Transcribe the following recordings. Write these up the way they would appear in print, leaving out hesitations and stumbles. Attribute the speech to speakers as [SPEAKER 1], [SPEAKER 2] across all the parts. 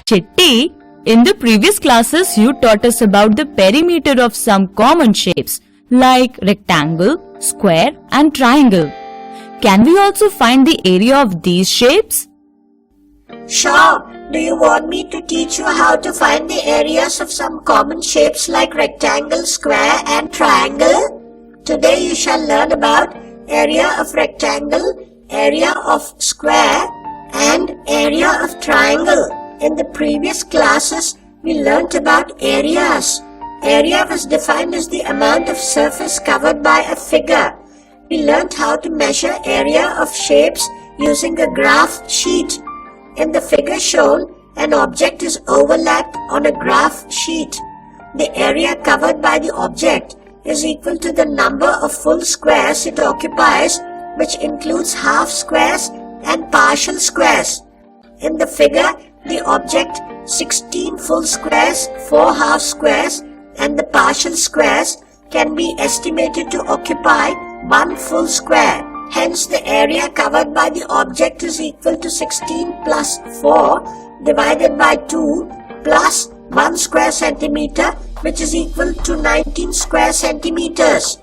[SPEAKER 1] Chitti, in the previous classes you taught us about the perimeter of some common shapes like rectangle, square and triangle. Can we also find the area of these shapes?
[SPEAKER 2] Sure. Do you want me to teach you how to find the areas of some common shapes like rectangle, square and triangle? Today you shall learn about area of rectangle, area of square and area of triangle. In the previous classes, we learnt about areas. Area was defined as the amount of surface covered by a figure. We learnt how to measure area of shapes using a graph sheet. In the figure shown, an object is overlapped on a graph sheet. The area covered by the object is equal to the number of full squares it occupies, which includes half squares and partial squares. In the figure, the object 16 full squares, 4 half squares and the partial squares can be estimated to occupy 1 full square. Hence, the area covered by the object is equal to 16 plus 4 divided by 2 plus 1 square centimeter, which is equal to 19 square centimeters.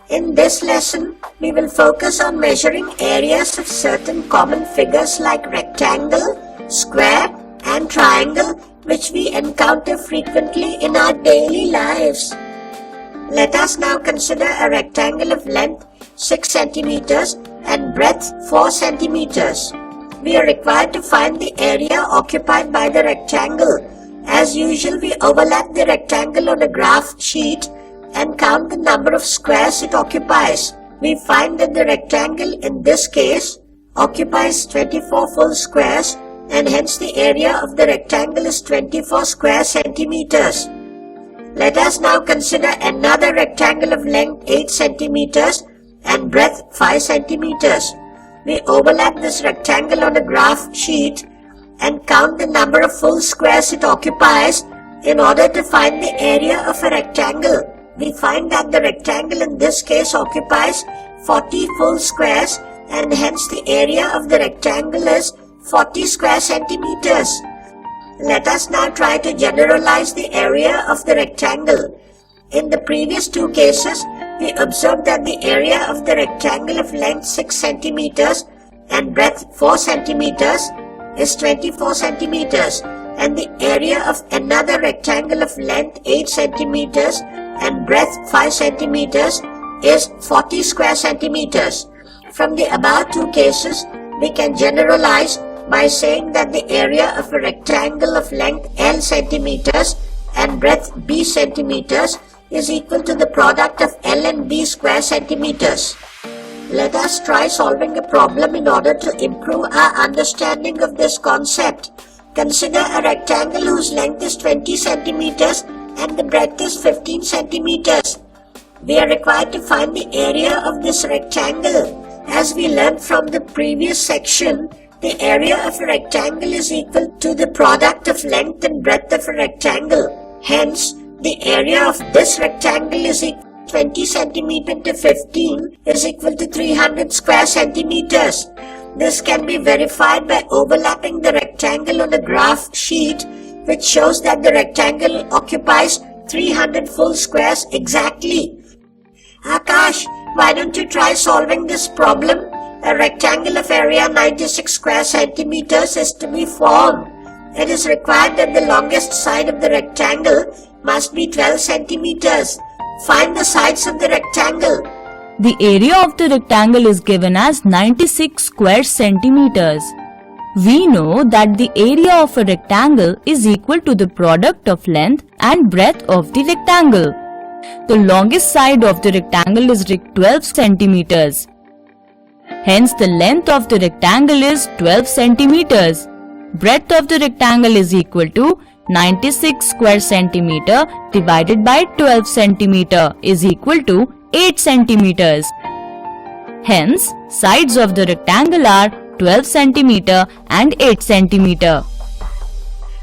[SPEAKER 2] In this lesson, we will focus on measuring areas of certain common figures like rectangle, square and triangle, which we encounter frequently in our daily lives. Let us now consider a rectangle of length 6 centimeters and breadth 4 centimeters. We are required to find the area occupied by the rectangle. As usual, we overlap the rectangle on a graph sheet and count the number of squares it occupies. We find that the rectangle in this case occupies 24 full squares and hence the area of the rectangle is 24 square centimeters. Let us now consider another rectangle of length 8 centimeters and breadth 5 centimeters. We overlap this rectangle on a graph sheet and count the number of full squares it occupies in order to find the area of a rectangle. We find that the rectangle in this case occupies 40 full squares and hence the area of the rectangle is 40 square centimeters. Let us now try to generalize the area of the rectangle. In the previous two cases, we observed that the area of the rectangle of length 6 centimeters and breadth 4 centimeters is 24 centimeters and the area of another rectangle of length 8 centimeters and breadth 5 centimeters is 40 square centimeters. From the above two cases, we can generalize by saying that the area of a rectangle of length L centimeters and breadth B centimeters is equal to the product of L and B square centimeters. Let us try solving a problem in order to improve our understanding of this concept. Consider a rectangle whose length is 20 centimeters and the breadth is 15 centimeters. We are required to find the area of this rectangle. As we learned from the previous section, the area of a rectangle is equal to the product of length and breadth of a rectangle. Hence, the area of this rectangle is equal to 20 centimeter to 15 is equal to 300 square centimeters. This can be verified by overlapping the rectangle on a graph sheet, which shows that the rectangle occupies 300 full squares exactly. Akash, why don't you try solving this problem? A rectangle of area 96 square centimeters is to be formed. It is required that the longest side of the rectangle must be 12 centimeters. Find the sides of the rectangle.
[SPEAKER 1] The area of the rectangle is given as 96 square centimeters. We know that the area of a rectangle is equal to the product of length and breadth of the rectangle. The longest side of the rectangle is 12 centimeters. Hence, the length of the rectangle is 12 centimeters. Breadth of the rectangle is equal to 96 square centimeter divided by 12 centimeter is equal to 8 centimeters. Hence, sides of the rectangle are 12 centimeter and 8 centimeter.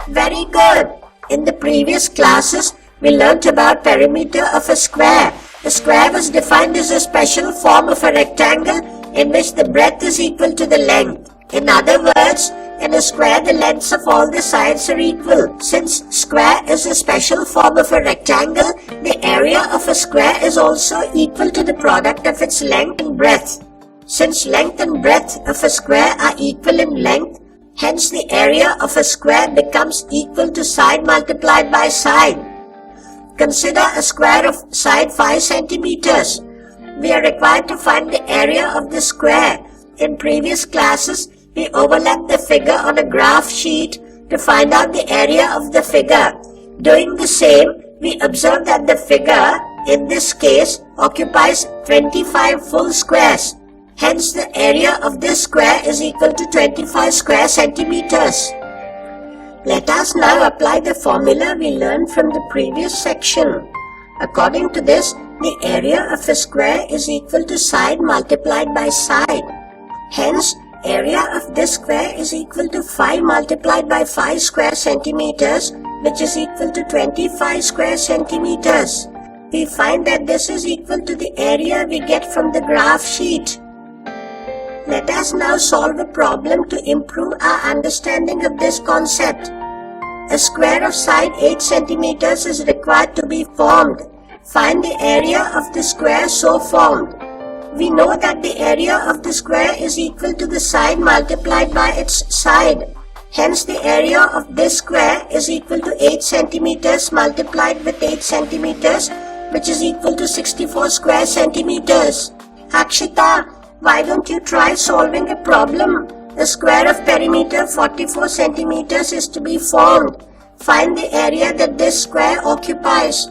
[SPEAKER 2] Very good. In the previous classes, we learnt about perimeter of a square. A square was defined as a special form of a rectangle in which the breadth is equal to the length. In other words, In a square, the lengths of all the sides are equal. Since square is a special form of a rectangle, the area of a square is also equal to the product of its length and breadth. Since length and breadth of a square are equal in length, hence the area of a square becomes equal to side multiplied by side. Consider a square of side 5 centimeters. We are required to find the area of the square. In previous classes, we overlapped the figure on a graph sheet to find out the area of the figure. Doing the same, we observe that the figure, in this case, occupies 25 full squares. Hence, the area of this square is equal to 25 square centimeters. Let us now apply the formula we learned from the previous section. According to this, the area of a square is equal to side multiplied by side. Hence, area of this square is equal to 5 multiplied by 5 square centimeters, which is equal to 25 square centimeters. We find that this is equal to the area we get from the graph sheet. Let us now solve a problem to improve our understanding of this concept. A square of side 8 centimeters is required to be formed. Find the area of the square so formed. We know that the area of the square is equal to the side multiplied by its side. Hence, the area of this square is equal to 8 centimeters multiplied with 8 centimeters, which is equal to 64 square centimeters. Akshita, why don't you try solving a problem? A square of perimeter 44 centimeters is to be formed. Find the area that this square occupies.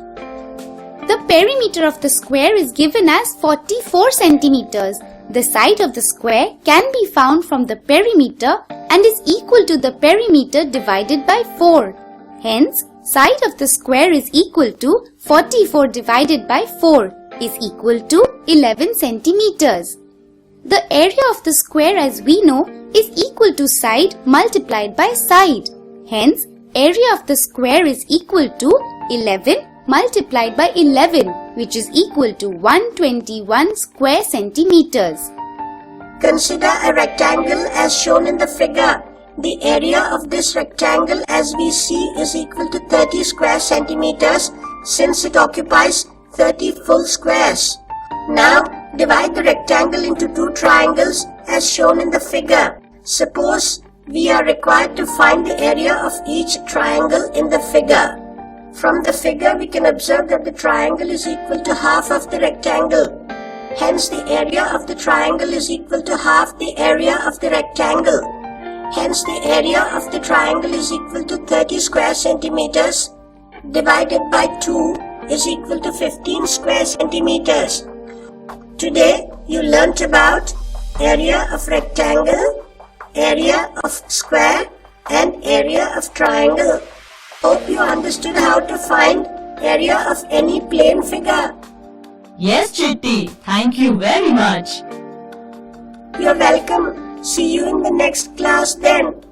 [SPEAKER 3] The perimeter of the square is given as 44 centimeters. The side of the square can be found from the perimeter and is equal to the perimeter divided by 4. Hence, side of the square is equal to 44 divided by 4 is equal to 11 centimeters. The area of the square, as we know, is equal to side multiplied by side. Hence, area of the square is equal to 11 multiplied by 11, which is equal to 121 square centimeters.
[SPEAKER 2] Consider a rectangle as shown in the figure. The area of this rectangle, as we see, is equal to 30 square centimeters since it occupies 30 full squares. Now, divide the rectangle into 2 triangles as shown in the figure. Suppose we are required to find the area of each triangle in the figure. From the figure, we can observe that the triangle is equal to half of the rectangle. Hence, the area of the triangle is equal to half the area of the rectangle. Hence, the area of the triangle is equal to 30 square centimeters divided by 2 is equal to 15 square centimeters. Today, you learnt about area of rectangle, area of square, and area of triangle. Hope you understood how to find area of any plane figure.
[SPEAKER 1] Yes, Chitti. Thank you very much.
[SPEAKER 2] You're welcome. See you in the next class then.